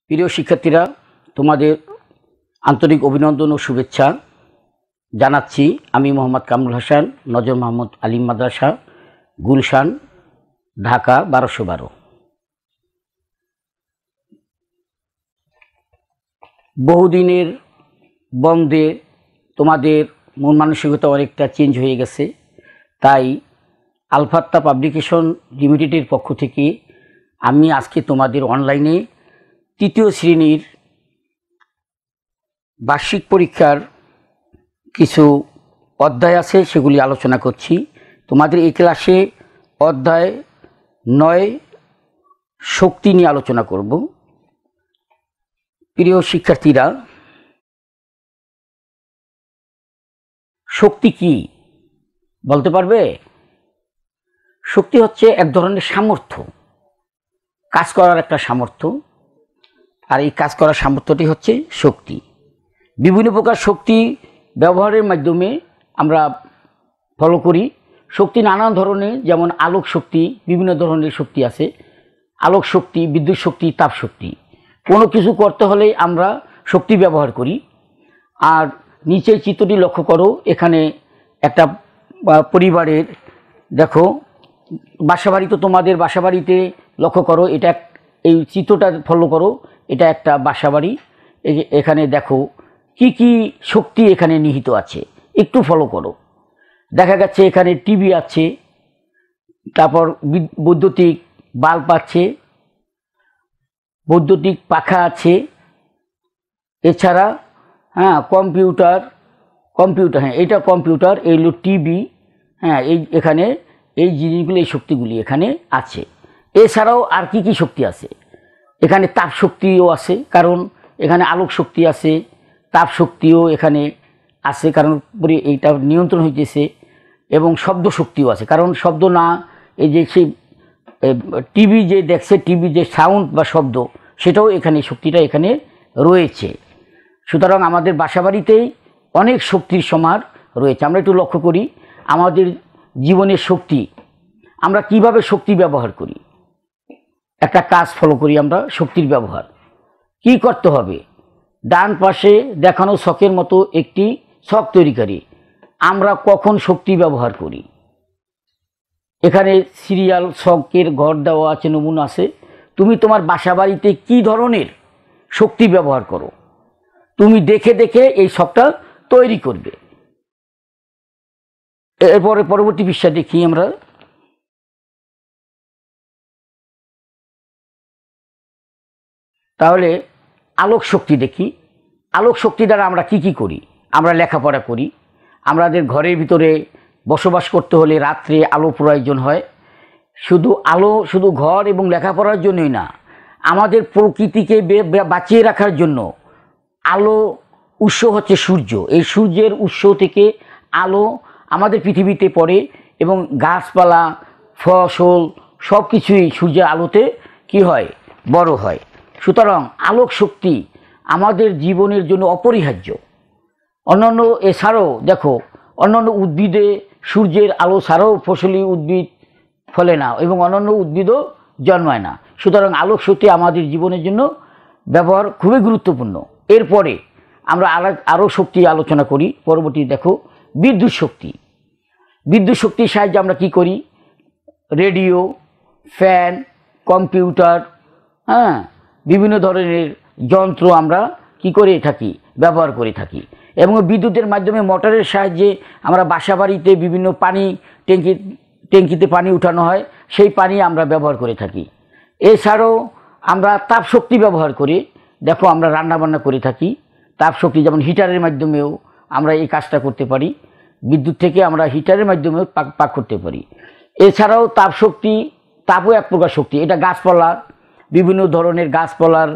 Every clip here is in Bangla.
প্রিয় শিক্ষার্থীরা, তোমাদের আন্তরিক অভিনন্দন ও শুভেচ্ছা জানাচ্ছি। আমি মোহাম্মদ কামরুল হাসান, নজর মোহাম্মদ আলিম মাদ্রাসা, গুলশান, ঢাকা 1212। বহুদিনের বন্ধে তোমাদের মন মানসিকতা অনেকটা চেঞ্জ হয়ে গেছে, তাই আলফাত্তা পাবলিকেশন লিমিটেডের পক্ষ থেকে আমি আজকে তোমাদের অনলাইনে তৃতীয় শ্রেণীর বার্ষিক পরীক্ষার কিছু অধ্যায় আছে, সেগুলি আলোচনা করছি। তোমাদের এই ক্লাসে অধ্যায় 9 শক্তি নিয়ে আলোচনা করব। প্রিয় শিক্ষার্থীরা, শক্তি কি বলতে পারবে? শক্তি হচ্ছে এক ধরনের সামর্থ্য, কাজ করার একটা সামর্থ্য, আর এই কাজ করার সামর্থ্যটি হচ্ছে শক্তি। বিভিন্ন প্রকার শক্তি ব্যবহারের মাধ্যমে আমরা ফলো করি। শক্তি নানা ধরনের, যেমন আলোক শক্তি, বিভিন্ন ধরনের শক্তি আছে। আলোক শক্তি, বিদ্যুৎ শক্তি, তাপ শক্তি। কোনো কিছু করতে হলে আমরা শক্তি ব্যবহার করি। আর নিচের চিত্রটি লক্ষ্য করো, এখানে একটা পরিবারের, দেখো বাসাবাড়ি, তো তোমাদের বাসাবাড়িতে লক্ষ্য করো, এটা এই চিত্রটা ফলো করো, এটা একটা বাসাবাড়ি। এখানে দেখো কি কি শক্তি এখানে নিহিত আছে, একটু ফলো করো। দেখা যাচ্ছে এখানে টিভি আছে, তারপর বৈদ্যুতিক বাল্ব আছে, বৈদ্যুতিক পাখা আছে, এছাড়া কম্পিউটার, হ্যাঁ এটা কম্পিউটার, এই হলো টিভি, হ্যাঁ এই এখানে এই জিনিসগুলি, এই শক্তিগুলি এখানে আছে। এছাড়াও আর কি কি শক্তি আছে? এখানে তাপ শক্তিও আছে, কারণ এখানে আলোক শক্তি আছে, তাপ শক্তিও এখানে আছে, কারণ এইটা নিয়ন্ত্রণ হইতেছে। এবং শব্দ শক্তিও আছে, কারণ শব্দ না, এই যে সেই টিভি যে দেখছে, টিভি যে সাউন্ড বা শব্দ, সেটাও এখানে, শক্তিটা এখানে রয়েছে। সুতরাং আমাদের বাসাবাড়িতেই অনেক শক্তির সমাহার রয়েছে। আমরা একটু লক্ষ্য করি আমাদের জীবনের শক্তি, আমরা কিভাবে শক্তি ব্যবহার করি। একটা কাজ ফলো করি আমরা, শক্তির ব্যবহার কি করতে হবে। ডান পাশে দেখানো ছকের মতো একটি ছক তৈরি করি। আমরা কখন শক্তি ব্যবহার করি, এখানে সিরিয়াল ছকের ঘর দেওয়া আছে, নমুনা আছে। তুমি তোমার বাসাবাড়িতে কি ধরনের শক্তি ব্যবহার করো, তুমি দেখে দেখে এই ছকটা তৈরি করবে। এরপরে পরবর্তী পৃষ্ঠা দেখি আমরা। তাহলে আলোক শক্তি দেখি। আলোক শক্তি দ্বারা আমরা কি কি করি? আমরা লেখাপড়া করি। আমাদের ঘরের ভিতরে বসবাস করতে হলে রাত্রে আলো প্রয়োজন হয়। শুধু ঘর এবং লেখাপড়ার জন্যই না, আমাদের প্রকৃতিকে বাঁচিয়ে রাখার জন্য আলো উৎস হচ্ছে সূর্য। এই সূর্যের উৎস থেকে আলো আমাদের পৃথিবীতে পড়ে, এবং গাছপালা, ফসল সব কিছুই সূর্যের আলোতে কি হয়, বড় হয়। সুতরাং আলোক শক্তি আমাদের জীবনের জন্য অপরিহার্য। অন্যান্য এছাড়াও দেখো, অন্যান্য উদ্ভিদে সূর্যের আলো ছাড়াও ফসলি উদ্ভিদ ফলে না, এবং অন্যান্য উদ্ভিদও জন্মায় না। সুতরাং আলোক শক্তি আমাদের জীবনের জন্য ব্যবহার খুবই গুরুত্বপূর্ণ। এরপরে আমরা আরও শক্তি আলোচনা করি। পরবর্তী দেখো বিদ্যুৎ শক্তি। বিদ্যুৎ শক্তির সাহায্যে আমরা কি করি? রেডিও, ফ্যান, কম্পিউটার, বিভিন্ন ধরনের যন্ত্র আমরা কি করে থাকি, ব্যবহার করে থাকি। এবং বিদ্যুতের মাধ্যমে মোটরের সাহায্যে আমরা বাসাবাড়িতে বিভিন্ন পানি, ট্যাঙ্কিতে পানি উঠানো হয়, সেই পানি আমরা ব্যবহার করে থাকি। এছাড়াও আমরা তাপ শক্তি ব্যবহার করি। দেখো আমরা রান্নাবান্না করে থাকি, তাপ শক্তি, যেমন হিটারের মাধ্যমেও আমরা এই কাজটা করতে পারি। বিদ্যুৎ থেকে আমরা হিটারের মাধ্যমেও পাক করতে পারি। এছাড়াও তাপ শক্তি, তাপও এক প্রকার শক্তি। এটা গাছপালা, বিভিন্ন ধরনের গাছপালার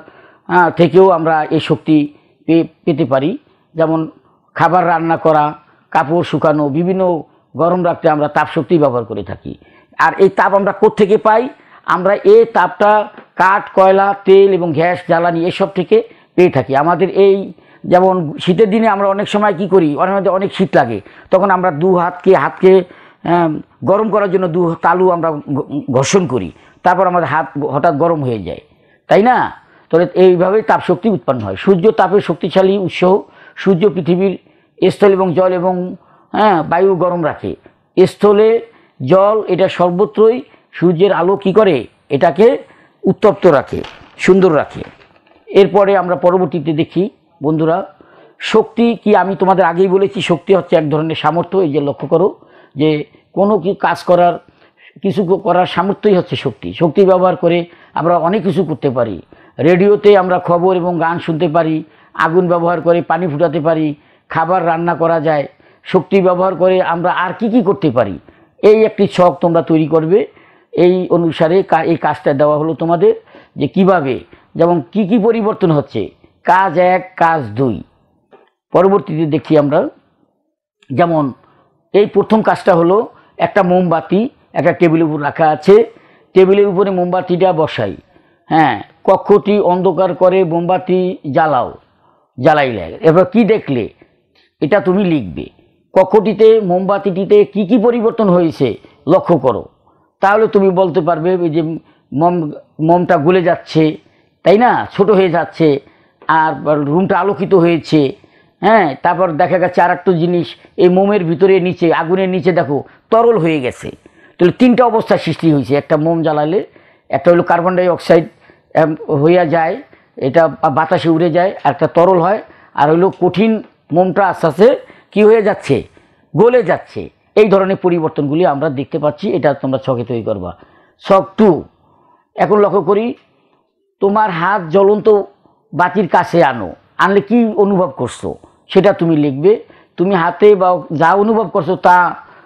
থেকেও আমরা এই শক্তি পেতে পারি। যেমন খাবার রান্না করা, কাপড় শুকানো, বিভিন্ন গরম রাখতে আমরা তাপ শক্তি ব্যবহার করে থাকি। আর এই তাপ আমরা কোত্থেকে পাই? আমরা এই তাপটা কাঠ, কয়লা, তেল এবং গ্যাস জ্বালানি এসব থেকে পেয়ে থাকি। আমাদের এই যেমন শীতের দিনে আমরা অনেক সময় কি করি, অনেক শীত লাগে, তখন আমরা হাতকে গরম করার জন্য তালু আমরা ঘর্ষণ করি, তারপর আমাদের হাত হঠাৎ গরম হয়ে যায়, তাই না? তাহলে এইভাবেই তাপশক্তি উৎপন্ন হয়। সূর্য তাপের শক্তিশালী উৎস। সূর্য পৃথিবীর স্থল এবং জল এবং বায়ু গরম রাখে। স্থলে জল এটা সর্বত্রই সূর্যের আলো কী করে, এটাকে উত্তপ্ত রাখে, সুন্দর রাখে। এরপরে আমরা পরবর্তীতে দেখি বন্ধুরা, শক্তি কি আমি তোমাদের আগেই বলেছি, শক্তি হচ্ছে এক ধরনের সামর্থ্য। এই যে লক্ষ্য করো যে কোনো কাজ করার, কিছু করার সামর্থ্যই হচ্ছে শক্তি। শক্তি ব্যবহার করে আমরা অনেক কিছু করতে পারি। রেডিওতে আমরা খবর এবং গান শুনতে পারি, আগুন ব্যবহার করে পানি ফুটাতে পারি, খাবার রান্না করা যায়। শক্তি ব্যবহার করে আমরা আর কি কি করতে পারি, এই একটি ছক তোমরা তৈরি করবে। এই অনুসারে এই কাজটা দেওয়া হলো তোমাদের, যে কিভাবে, যেমন কি কি পরিবর্তন হচ্ছে, কাজ 1 কাজ 2। পরবর্তীতে দেখি আমরা, যেমন এই প্রথম কাজটা হলো একটা মোমবাতি একটা টেবিলের উপর রাখা আছে, টেবিলের উপরে মোমবাতিটা বসাই। কক্ষটি অন্ধকার করে মোমবাতি জ্বালাইলে এবার কি দেখলে, এটা তুমি লিখবে। কক্ষটিতে মোমবাতিটিতে কি কি পরিবর্তন হয়েছে লক্ষ্য করো, তাহলে তুমি বলতে পারবে যে মোমটা গলে যাচ্ছে, তাই না, ছোট হয়ে যাচ্ছে, আর রুমটা আলোকিত হয়েছে। তারপর দেখা গেছে আর একটা জিনিস, এই মোমের ভিতরে নিচে, আগুনের নিচে দেখো তরল হয়ে গেছে। তাহলে 3টা অবস্থা সৃষ্টি হয়েছে। একটা মোম জ্বালালে একটা হলো কার্বন ডাই অক্সাইড হইয়া যায়, এটা বাতাসে উড়ে যায়, একটা তরল হয়, আর হইলো কঠিন মোমটা আস্তে আস্তে কী হয়ে যাচ্ছে, গলে যাচ্ছে। এই ধরনের পরিবর্তনগুলি আমরা দেখতে পাচ্ছি। এটা তোমরা ছকে তৈরি করবা। ছক 2, এখন লক্ষ্য করি, তোমার হাত জ্বলন্ত বাতির কাছে আনলে কি অনুভব করছো সেটা তুমি লিখবে। তুমি হাতে বা যা অনুভব করছো তা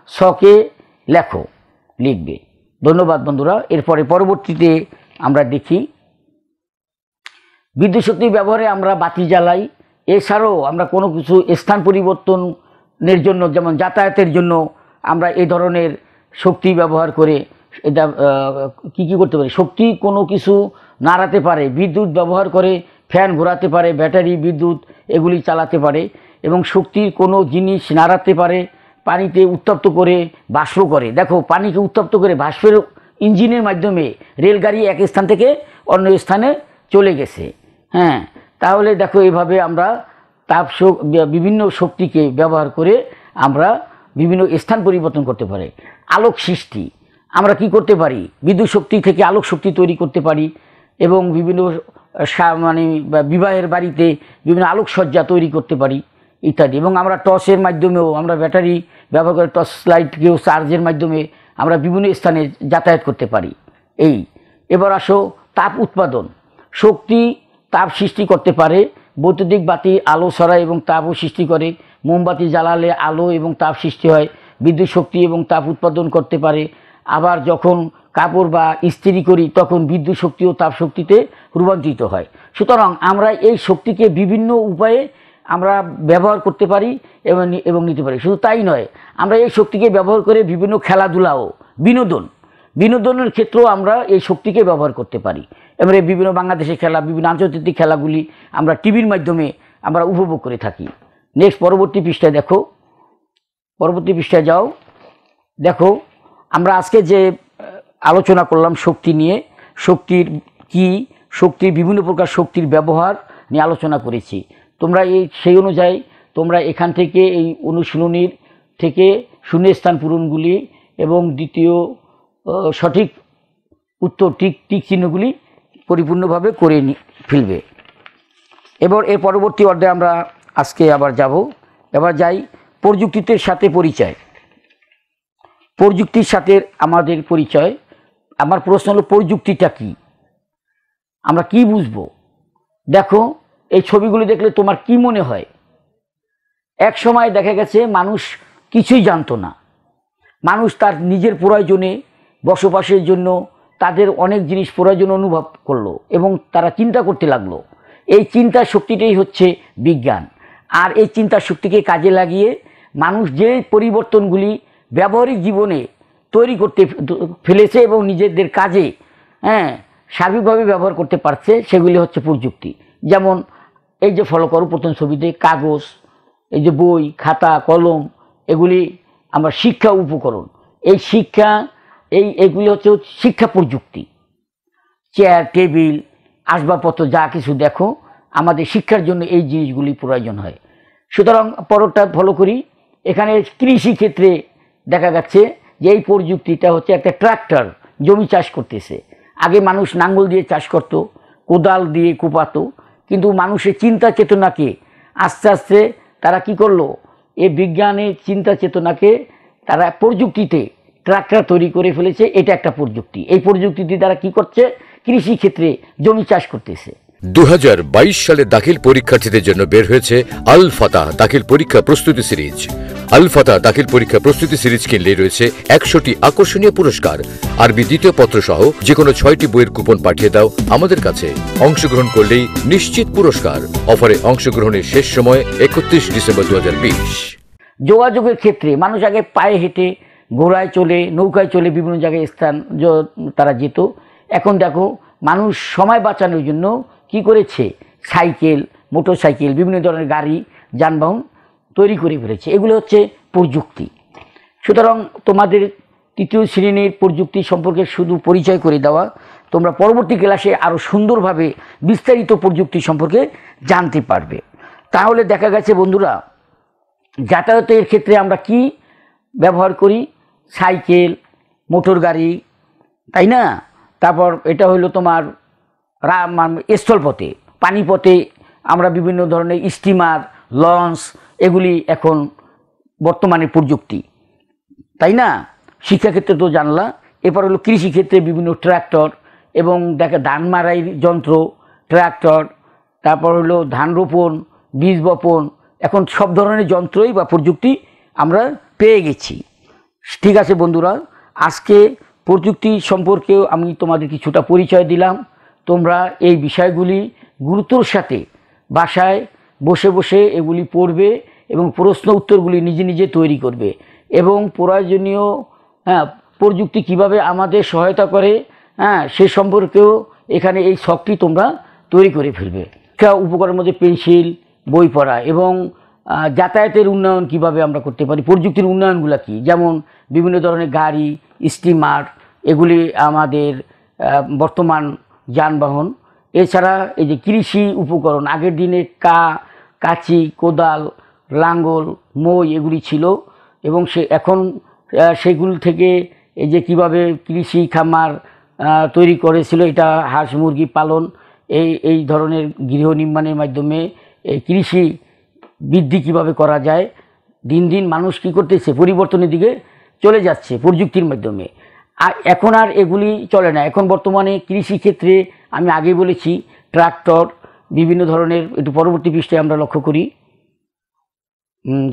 ছকে লিখবে। ধন্যবাদ বন্ধুরা। এরপরে পরবর্তীতে আমরা দেখি, বিদ্যুৎ শক্তি ব্যবহারে আমরা বাতি জ্বালাই। এছাড়াও আমরা কোনো কিছু স্থান পরিবর্তনের জন্য, যেমন যাতায়াতের জন্য আমরা এই ধরনের শক্তি ব্যবহার করে এটা কী করতে পারি। শক্তি কোনো কিছু নাড়াতে পারে, বিদ্যুৎ ব্যবহার করে ফ্যান ঘোরাতে পারে, ব্যাটারি বিদ্যুৎ এগুলি চালাতে পারে, এবং শক্তির কোনো জিনিস নাড়াতে পারে, পানিতে উত্তপ্ত করে বাষ্প করে। দেখো পানিকে উত্তপ্ত করে বাষ্পের ইঞ্জিনের মাধ্যমে রেলগাড়ি এক স্থান থেকে অন্য স্থানে চলে গেছে। তাহলে দেখো এইভাবে আমরা বিভিন্ন শক্তিকে ব্যবহার করে আমরা বিভিন্ন স্থান পরিবর্তন করতে পারি। আলোক সৃষ্টি আমরা কি করতে পারি, বিদ্যুৎ শক্তি থেকে আলোক শক্তি তৈরি করতে পারি, এবং বিভিন্ন বিবাহের বাড়িতে বিভিন্ন আলোকসজ্জা তৈরি করতে পারি ইত্যাদি। এবং আমরা টর্চের মাধ্যমেও, আমরা ব্যাটারি ব্যবহার করে টর্চ লাইটকেও চার্জের মাধ্যমে আমরা বিভিন্ন স্থানে যাতায়াত করতে পারি। এবার আসো তাপ উৎপাদন। শক্তি তাপ সৃষ্টি করতে পারে। বৈদ্যুতিক বাতি আলো ছড়ায় এবং তাপও সৃষ্টি করে। মোমবাতি জ্বালালে আলো এবং তাপ সৃষ্টি হয়। বিদ্যুৎ শক্তি এবং তাপ উৎপাদন করতে পারে। আবার যখন কাপড় বা ইস্ত্রি করি তখন বিদ্যুৎ শক্তি ও তাপ শক্তিতে রূপান্তরিত হয়। সুতরাং আমরা এই শক্তিকে বিভিন্ন উপায়ে আমরা ব্যবহার করতে পারি এবং নিতে পারি। শুধু তাই নয়, আমরা এই শক্তিকে ব্যবহার করে বিভিন্ন খেলাধুলাও, বিনোদনের ক্ষেত্রেও আমরা এই শক্তিকে ব্যবহার করতে পারি। এবারে বিভিন্ন বাংলাদেশের খেলা, বিভিন্ন আন্তর্জাতিক খেলাগুলি আমরা টিভির মাধ্যমে আমরা উপভোগ করে থাকি। নেক্সট পরবর্তী পৃষ্ঠায় দেখো, পরবর্তী পৃষ্ঠায় যাও। দেখো আমরা আজকে যে আলোচনা করলাম শক্তি নিয়ে, শক্তির কি, শক্তির বিভিন্ন প্রকার শক্তির ব্যবহার নিয়ে আলোচনা করেছি। তোমরা সেই অনুযায়ী তোমরা এখান থেকে এই অনুশীলনীর থেকে শূন্যস্থান পূরণগুলি এবং দ্বিতীয় সঠিক উত্তর টিক চিহ্নগুলি পরিপূর্ণভাবে করে ফেলবে। এবার এর পরবর্তী অধ্যায়ে আমরা আজকে আবার যাব। এবার যাই প্রযুক্তির সাথে পরিচয়। প্রযুক্তির সাথে আমাদের পরিচয়। আমার প্রশ্ন হলো, প্রযুক্তিটা কি, আমরা কি বুঝবো? দেখো এই ছবিগুলি দেখলে তোমার কি মনে হয়? এক সময় দেখা গেছে মানুষ কিছুই জানতো না। মানুষ তার নিজের প্রয়োজনে, বসবাসের জন্য তাদের অনেক জিনিস প্রয়োজন অনুভব করলো এবং তারা চিন্তা করতে লাগলো। এই চিন্তার শক্তিটাই হচ্ছে বিজ্ঞান। আর এই চিন্তার শক্তিকে কাজে লাগিয়ে মানুষ যে পরিবর্তনগুলি ব্যবহারিক জীবনে তৈরি করতে ফেলেছে এবং নিজেদের কাজে সার্বিকভাবে ব্যবহার করতে পারছে, সেগুলি হচ্ছে প্রযুক্তি। যেমন এই যে ফলো করো প্রথম ছবিতে, কাগজ, এই যে বই, খাতা, কলম, এগুলি আমরা শিক্ষা উপকরণ। এই শিক্ষা, এইগুলি হচ্ছে শিক্ষা প্রযুক্তি। চেয়ার, টেবিল, আসবাবপত্র যা কিছু দেখো, আমাদের শিক্ষার জন্য এই জিনিসগুলি প্রয়োজন হয়। সুতরাং পরেরটা ফলো করি। এখানে কৃষি ক্ষেত্রে দেখা যাচ্ছে যে এই প্রযুক্তিটা হচ্ছে একটা ট্রাক্টর জমি চাষ করতেছে। আগে মানুষ নাঙ্গল দিয়ে চাষ করতো, কোদাল দিয়ে কোপাতো, কিন্তু মানুষের চিন্তা চেতনাকে আস্তে আস্তে তারা কি করলো, এই বিজ্ঞানের চিন্তা চেতনাকে তারা প্রযুক্তিতে ট্রাক্টর তৈরি করে ফেলেছে। এটা একটা প্রযুক্তি। এই প্রযুক্তিটি তারা কি করছে, কৃষি ক্ষেত্রে জমি চাষ করতেছে। 2022 সালে দাখিল পরীক্ষার্থীদের জন্য বের হয়েছে আল ফাতাহ দাখিল পরীক্ষা প্রস্তুতি সিরিজ। আল ফাতাহ দাখিল পরীক্ষা প্রস্তুতি সিরিজ কিনলেই রয়েছে 100টি আকর্ষণীয় পুরস্কার। আরবি দ্বিতীয় পত্র সহ যে কোনো 6টি বইয়ের কুপন পাঠিয়ে দাও আমাদের কাছে। অংশগ্রহণ করলেই নিশ্চিত পুরস্কার। অফারে অংশগ্রহণের শেষ সময় 31 ডিসেম্বর 2020। যোগাযোগের ক্ষেত্রে মানুষ আগে পায়ে হেঁটে, ঘোড়ায় চলে, নৌকায় চলে বিভিন্ন জায়গায় তারা যেত। এখন দেখো মানুষ সময় বাঁচানোর জন্য কি করেছে, সাইকেল, মোটর সাইকেল, বিভিন্ন ধরনের গাড়ি, যানবাহন তৈরি করে ফেলেছে। এগুলো হচ্ছে প্রযুক্তি। সুতরাং তোমাদের তৃতীয় শ্রেণীর প্রযুক্তি সম্পর্কে শুধু পরিচয় করে দেওয়া, তোমরা পরবর্তী ক্লাসে আরও সুন্দরভাবে বিস্তারিত প্রযুক্তি সম্পর্কে জানতে পারবে। তাহলে দেখা গেছে বন্ধুরা, যাতায়াতের ক্ষেত্রে আমরা কি ব্যবহার করি, সাইকেল, মোটর গাড়ি, তাই না? তারপর এটা হলো তোমার স্থলপথে, পানিপথে আমরা বিভিন্ন ধরনের স্টিমার, লঞ্চ, এগুলি এখন বর্তমানে প্রযুক্তি, তাই না? শিক্ষাক্ষেত্রে তো জানলা। এরপর হলো কৃষিক্ষেত্রে বিভিন্ন ট্রাক্টর এবং দেখা ধান মারাই যন্ত্র, ট্রাক্টর, তারপর হলো ধান রোপণ, বীজ বপন, এখন সব ধরনের যন্ত্রই বা প্রযুক্তি আমরা পেয়ে গেছি। ঠিক আছে বন্ধুরা, আজকে প্রযুক্তি সম্পর্কেও আমি তোমাদের কিছুটা পরিচয় দিলাম। তোমরা এই বিষয়গুলি গুরুত্বর সাথে বাসায় বসে বসে এগুলি পড়বে এবং প্রশ্ন উত্তরগুলি নিজে নিজে তৈরি করবে এবং প্রয়োজনীয় প্রযুক্তি কিভাবে আমাদের সহায়তা করে সে সম্পর্কেও এখানে এই শখটি তোমরা তৈরি করে ফেলবে। শিক্ষা উপকরণের মধ্যে পেন্সিল, বই পড়া এবং যাতায়াতের উন্নয়ন কিভাবে আমরা করতে পারি, প্রযুক্তির উন্নয়নগুলো কি, যেমন বিভিন্ন ধরনের গাড়ি, স্টিমার, এগুলি আমাদের বর্তমান যানবাহন। এছাড়া এই যে কৃষি উপকরণ, আগের দিনে কাঁচি, কোদাল, লাঙ্গল, মই এগুলি ছিল এবং এখন সেগুলি থেকে এই যে কীভাবে কৃষি খামার তৈরি করেছিল, এটা হাঁস মুরগি পালন, এই ধরনের গৃহ নির্মাণের মাধ্যমে এই কৃষি বৃদ্ধি কিভাবে করা যায়। দিন দিন মানুষ কী করতেছে, পরিবর্তনের দিকে চলে যাচ্ছে প্রযুক্তির মাধ্যমে। আর এখন আর এগুলি চলে না। এখন বর্তমানে কৃষি ক্ষেত্রে আমি আগে বলেছি ট্রাক্টর, বিভিন্ন ধরনের, একটু পরবর্তী পৃষ্ঠায় আমরা লক্ষ্য করি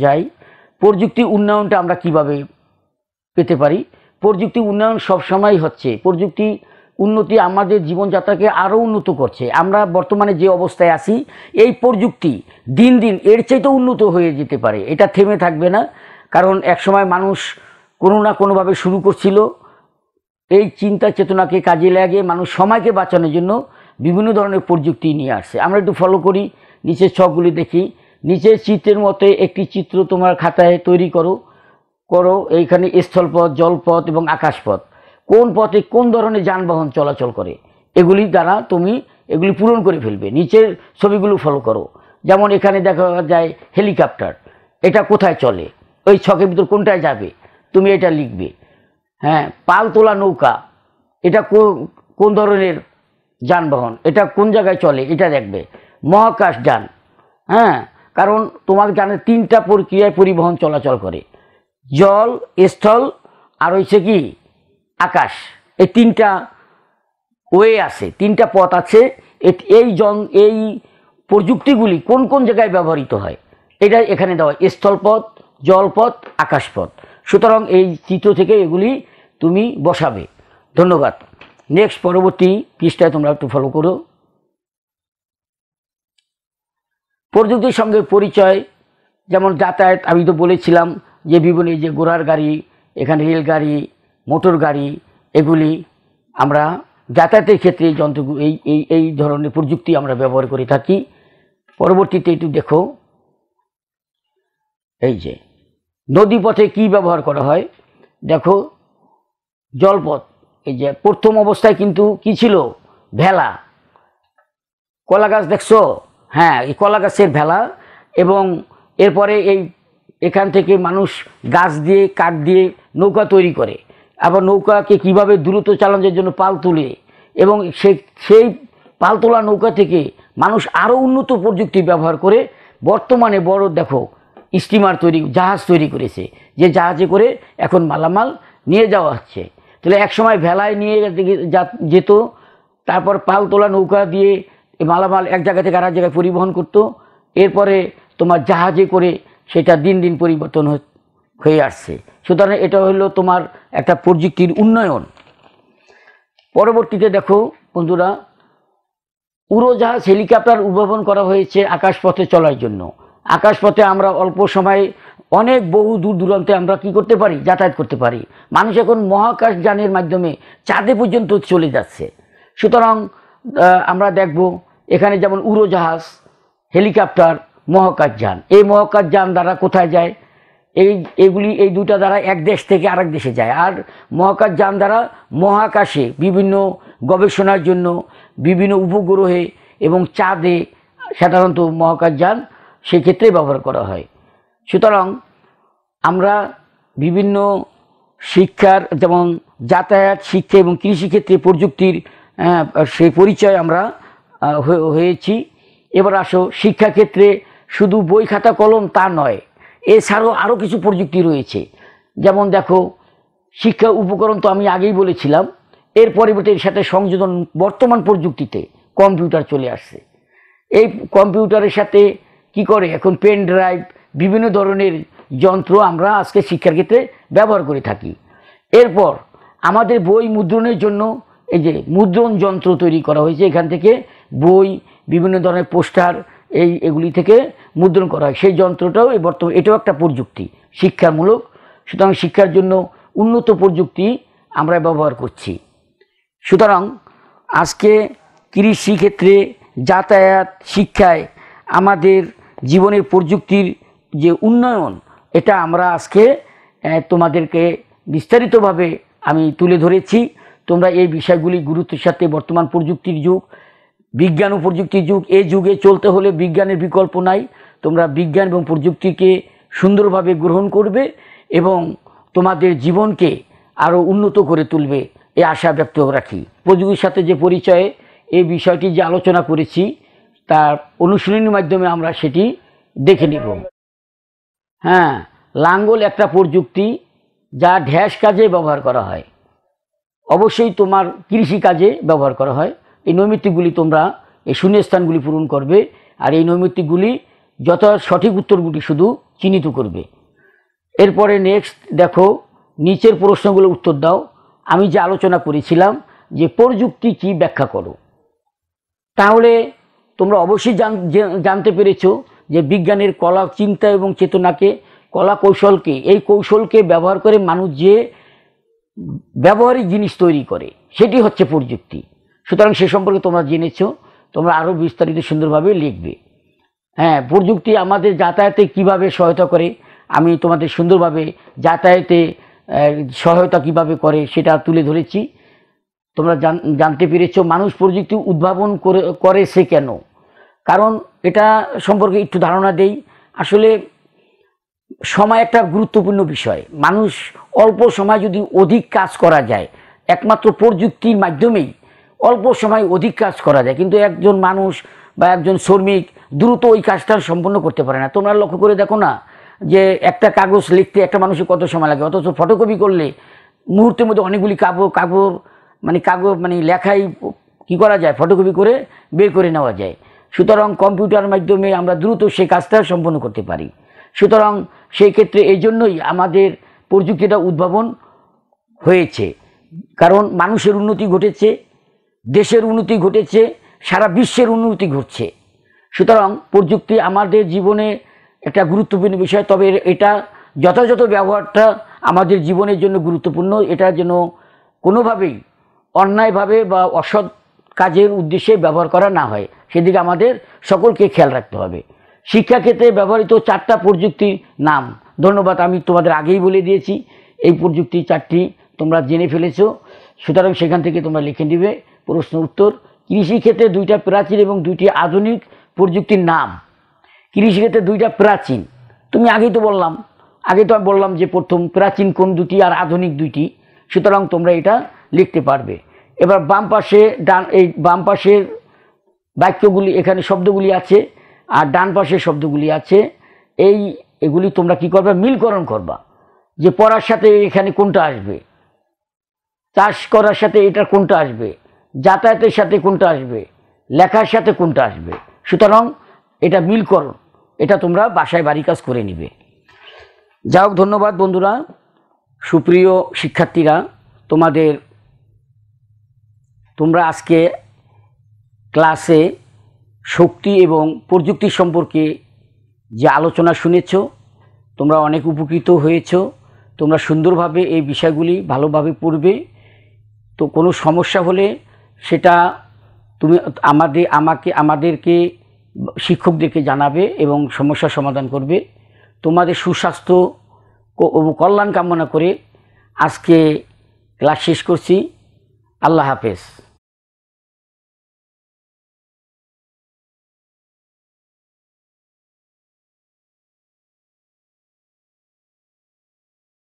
যাই। প্রযুক্তি উন্নয়নটা আমরা কিভাবে পেতে পারি? প্রযুক্তি উন্নয়ন সবসময় হচ্ছে, প্রযুক্তি উন্নতি আমাদের জীবনযাত্রাকে আরও উন্নত করছে। আমরা বর্তমানে যে অবস্থায় আছি, এই প্রযুক্তি দিন দিন এর চাইতে উন্নত হয়ে যেতে পারে, এটা থেমে থাকবে না। কারণ একসময় মানুষ কোনো না কোনোভাবে শুরু করছিল। এই চিন্তা চেতনাকে কাজে লাগিয়ে মানুষ সময়কে বাঁচানোর জন্য বিভিন্ন ধরনের প্রযুক্তি নিয়ে আসছে। আমরা একটু ফলো করি, নিচের ছকগুলি দেখি। নিচের চিত্রের মতে একটি চিত্র তোমার খাতায় তৈরি করো। এইখানে স্থলপথ, জলপথ এবং আকাশপথ, কোন পথে কোন ধরনের যানবাহন চলাচল করে, এগুলি দ্বারা তুমি এগুলি পূরণ করে ফেলবে। নিচের ছবিগুলো ফলো করো। যেমন এখানে দেখা যায় হেলিকপ্টার, এটা কোথায় চলে, ওই ছকের ভিতর কোনটায় যাবে তুমি এটা লিখবে। পালতোলা নৌকা, এটা কোন ধরনের যানবাহন, এটা কোন জায়গায় চলে এটা দেখবে। মহাকাশ যান, কারণ তোমার জানে 3টা প্রক্রিয়ায় পরিবহন চলাচল করে, জল, স্থল আর হচ্ছে কি আকাশ। এই 3টা ওয়ে আছে, 3টা পথ আছে। এই প্রযুক্তিগুলি কোন কোন জায়গায় ব্যবহৃত হয় এটা এখানে দেওয়া, স্থলপথ, জলপথ, আকাশপথ। সুতরাং এই চিত্র থেকে এগুলি তুমি বসাবে। ধন্যবাদ। নেক্সট পরবর্তী পৃষ্ঠায় তোমরা একটু ফলো করো। প্রযুক্তির সঙ্গে পরিচয়, যেমন যাতায়াত, আমি তো বলেছিলাম যে বিভিন্ন যে ঘোড়ার গাড়ি, এখানে রেলগাড়ি, মোটর গাড়ি, এগুলি আমরা যাতায়াতের ক্ষেত্রে যন্ত্রগুলো এই ধরনের প্রযুক্তি আমরা ব্যবহার করে থাকি। পরবর্তীতে একটু দেখো, এই যে নদীপথে কি ব্যবহার করা হয় দেখো। জলপথ, এই যে প্রথম অবস্থায় কিন্তু কি ছিল, ভেলা, কলা গাছ দেখছো? হ্যাঁ, এই কলা গাছের ভেলা। এবং এরপরে এখান থেকে মানুষ গাছ দিয়ে কাঠ দিয়ে নৌকা তৈরি করে, আবার নৌকাকে কিভাবে দ্রুত চালানোর জন্য পাল তুলে, এবং সেই পাল তোলা নৌকা থেকে মানুষ আরও উন্নত প্রযুক্তি ব্যবহার করে বর্তমানে বড় দেখো স্টিমার তৈরি, জাহাজ তৈরি করেছে, যে জাহাজে করে এখন মালামাল নিয়ে যাওয়া হচ্ছে। তাহলে একসময় ভেলায় নিয়ে যেত, তারপর পাল তোলা নৌকা দিয়ে মালামাল এক জায়গা থেকে আরেক জায়গায় পরিবহন করত, এরপরে তোমার জাহাজে করে সেটা দিন দিন পরিবর্তন হয়ে আসছে। সুতরাং এটা হলো তোমার একটা প্রযুক্তির উন্নয়ন। পরবর্তীতে দেখো বন্ধুরা, উড়োজাহাজ, হেলিকপ্টার উদ্ভাবন করা হয়েছে আকাশপথে চলার জন্য। আকাশপথে আমরা অল্প সময়ে অনেক বহু দূর দূরান্তে আমরা কি করতে পারি, যাতায়াত করতে পারি। মানুষ এখন মহাকাশ যানের মাধ্যমে চাঁদে পর্যন্ত চলে যাচ্ছে। সুতরাং আমরা দেখব এখানে যেমন উড়োজাহাজ, হেলিকপ্টার, মহাকাশ যান। এই মহাকাশ যান দ্বারা কোথায় যায়? এই দুটা দ্বারা এক দেশ থেকে আরেক দেশে যায়। আর মহাকাশ যান দ্বারা মহাকাশে বিভিন্ন গবেষণার জন্য বিভিন্ন উপগ্রহে এবং চাঁদে সাধারণত মহাকাশ যান সেক্ষেত্রে ব্যবহার করা হয়। সুতরাং আমরা বিভিন্ন শিক্ষার, যেমন যাতায়াত, শিক্ষা এবং কৃষিক্ষেত্রে প্রযুক্তির সেই পরিচয় আমরা হয়েছি। এবার আসো, শিক্ষাক্ষেত্রে শুধু বই খাতা কলম তা নয়, এছাড়াও আরও কিছু প্রযুক্তি রয়েছে। যেমন দেখো, শিক্ষা উপকরণ তো আমি আগেই বলেছিলাম, এর পরিবর্তে এর সাথে সংযোজন বর্তমান প্রযুক্তিতে কম্পিউটার চলে আসছে। এই কম্পিউটারের সাথে কি করে, এখন পেন ড্রাইভ, বিভিন্ন ধরনের যন্ত্র আমরা আজকে শিক্ষার ক্ষেত্রে ব্যবহার করে থাকি। এরপর আমাদের বই মুদ্রণের জন্য এই যে মুদ্রণ যন্ত্র তৈরি করা হয়েছে, এখান থেকে বই, বিভিন্ন ধরনের পোস্টার এগুলি থেকে মুদ্রণ করা হয়। সেই যন্ত্রটাও বর্তমানে এটাও একটা প্রযুক্তি শিক্ষামূলক। সুতরাং শিক্ষার জন্য উন্নত প্রযুক্তি আমরা ব্যবহার করছি। সুতরাং আজকে কৃষিক্ষেত্রে, যাতায়াত, শিক্ষায় আমাদের জীবনের প্রযুক্তির যে উন্নয়ন, এটা আমরা আজকে তোমাদেরকে বিস্তারিতভাবে আমি তুলে ধরেছি। তোমরা এই বিষয়গুলি গুরুত্বের সাথে, বর্তমান প্রযুক্তির যুগ, বিজ্ঞান ও প্রযুক্তির যুগ, এই যুগে চলতে হলে বিজ্ঞানের বিকল্প নাই। তোমরা বিজ্ঞান এবং প্রযুক্তিকে সুন্দরভাবে গ্রহণ করবে এবং তোমাদের জীবনকে আরও উন্নত করে তুলবে, এই আশা ব্যক্ত রাখি। প্রযুক্তির সাথে যে পরিচয়ে এই বিষয়টি যে আলোচনা করেছি, তার অনুশীলনীর মাধ্যমে আমরা সেটি দেখে নেব। হ্যাঁ, লাঙ্গল একটা প্রযুক্তি যা ঢ্যাস কাজে ব্যবহার করা হয়। অবশ্যই তোমার কৃষি কাজে ব্যবহার করা হয়। এই নৈমিত্তিকগুলি তোমরা এই শূন্যস্থানগুলি পূরণ করবে, আর এই নৈমিত্তিকগুলি সঠিক উত্তরগুলি শুধু চিহ্নিত করবে। এরপরে নেক্সট দেখো, নিচের প্রশ্নগুলো উত্তর দাও। আমি যে আলোচনা করেছিলাম যে প্রযুক্তি কি, ব্যাখ্যা করো। তাহলে তোমরা অবশ্যই জানতে পেরেছো যে বিজ্ঞানের কলা, চিন্তা এবং চেতনাকে, কলা কৌশলকে, এই কৌশলকে ব্যবহার করে মানুষ যে ব্যবহারিক জিনিস তৈরি করে সেটি হচ্ছে প্রযুক্তি। সুতরাং সে সম্পর্কে তোমরা জেনেছো, তোমরা আরও বিস্তারিত সুন্দরভাবে লিখবে। হ্যাঁ, প্রযুক্তি আমাদের যাতায়াতে কিভাবে সহায়তা করে, আমি তোমাদের সুন্দরভাবে যাতায়াতে সহায়তা কিভাবে করে সেটা তুলে ধরেছি। তোমরা জানতে পেরেছো মানুষ প্রযুক্তি উদ্ভাবন করেছে কেন। কারণ এটা সম্পর্কে একটু ধারণা দেই। আসলে সময় একটা গুরুত্বপূর্ণ বিষয়। মানুষ অল্প সময় যদি অধিক কাজ করা যায়, একমাত্র প্রযুক্তির মাধ্যমেই অল্প সময় অধিক কাজ করা যায়। কিন্তু একজন মানুষ বা একজন শ্রমিক দ্রুত ওই কাজটা সম্পন্ন করতে পারে না। তোমরা লক্ষ্য করে দেখো না যে একটা কাগজ লিখতে একটা মানুষের কত সময় লাগে, অথচ ফটোকপি করলে মুহূর্তের মধ্যে অনেকগুলি কাগজ লেখাই কি করা যায়, ফটোকপি করে বের করে নেওয়া যায়। সুতরাং কম্পিউটার মাধ্যমে আমরা দ্রুত সেই কাজটা সম্পন্ন করতে পারি। সুতরাং সেই ক্ষেত্রে এই জন্যই আমাদের প্রযুক্তিটা উদ্ভাবন হয়েছে। কারণ মানুষের উন্নতি ঘটেছে, দেশের উন্নতি ঘটেছে, সারা বিশ্বের উন্নতি ঘটছে। সুতরাং প্রযুক্তি আমাদের জীবনে একটা গুরুত্বপূর্ণ বিষয়। তবে এটা যথাযথ ব্যবহারটা আমাদের জীবনের জন্য গুরুত্বপূর্ণ। এটা যেন কোনোভাবেই অন্যায়ভাবে বা অসৎ কাজের উদ্দেশ্যে ব্যবহার করা না হয়, সেদিকে আমাদের সকলকে খেয়াল রাখতে হবে। শিক্ষাক্ষেত্রে ব্যবহৃত 4টা প্রযুক্তির নাম। ধন্যবাদ, আমি তোমাদের আগেই বলে দিয়েছি এই প্রযুক্তি 4টি তোমরা জেনে ফেলেছো। সুতরাং সেখান থেকে তোমরা লিখে নেবে প্রশ্ন উত্তর কৃষিক্ষেত্রে দুইটা প্রাচীন এবং দুইটি আধুনিক প্রযুক্তির নাম। কৃষিক্ষেত্রে দুইটা প্রাচীন, তুমি আগেই তো বললাম, আগে তো আমি বললাম যে প্রথম প্রাচীন কোন দুটি আর আধুনিক দুইটি, সুতরাং তোমরা এটা লিখতে পারবে। এবার বাম পাশে এই বাম পাশের বাক্যগুলি, এখানে শব্দগুলি আছে, আর ডান পাশের শব্দগুলি আছে। এগুলি তোমরা কি করবে, মিলকরণ করবা, যে পড়ার সাথে এখানে কোনটা আসবে, চাষ করার সাথে এটা কোনটা আসবে, যাতায়াতের সাথে কোনটা আসবে, লেখার সাথে কোনটা আসবে। সুতরাং এটা মিলকরণ, এটা তোমরা বাসায় বাড়ি কাজ করে নিবে। যাই হোক, ধন্যবাদ বন্ধুরা, সুপ্রিয় শিক্ষার্থীরা, তোমরা আজকে ক্লাসে শক্তি এবং প্রযুক্তি সম্পর্কে যে আলোচনা শুনেছ, তোমরা অনেক উপকৃত হয়েছ। তোমরা সুন্দরভাবে এই বিষয়গুলি ভালোভাবে পড়বে। তো কোনো সমস্যা হলে সেটা তুমি আমাদেরকে শিক্ষকদেরকে জানাবে এবং সমস্যার সমাধান করবে। তোমাদের সুস্বাস্থ্য ও কল্যাণ কামনা করে আজকে ক্লাস শেষ করছি। আল্লাহ হাফেজ।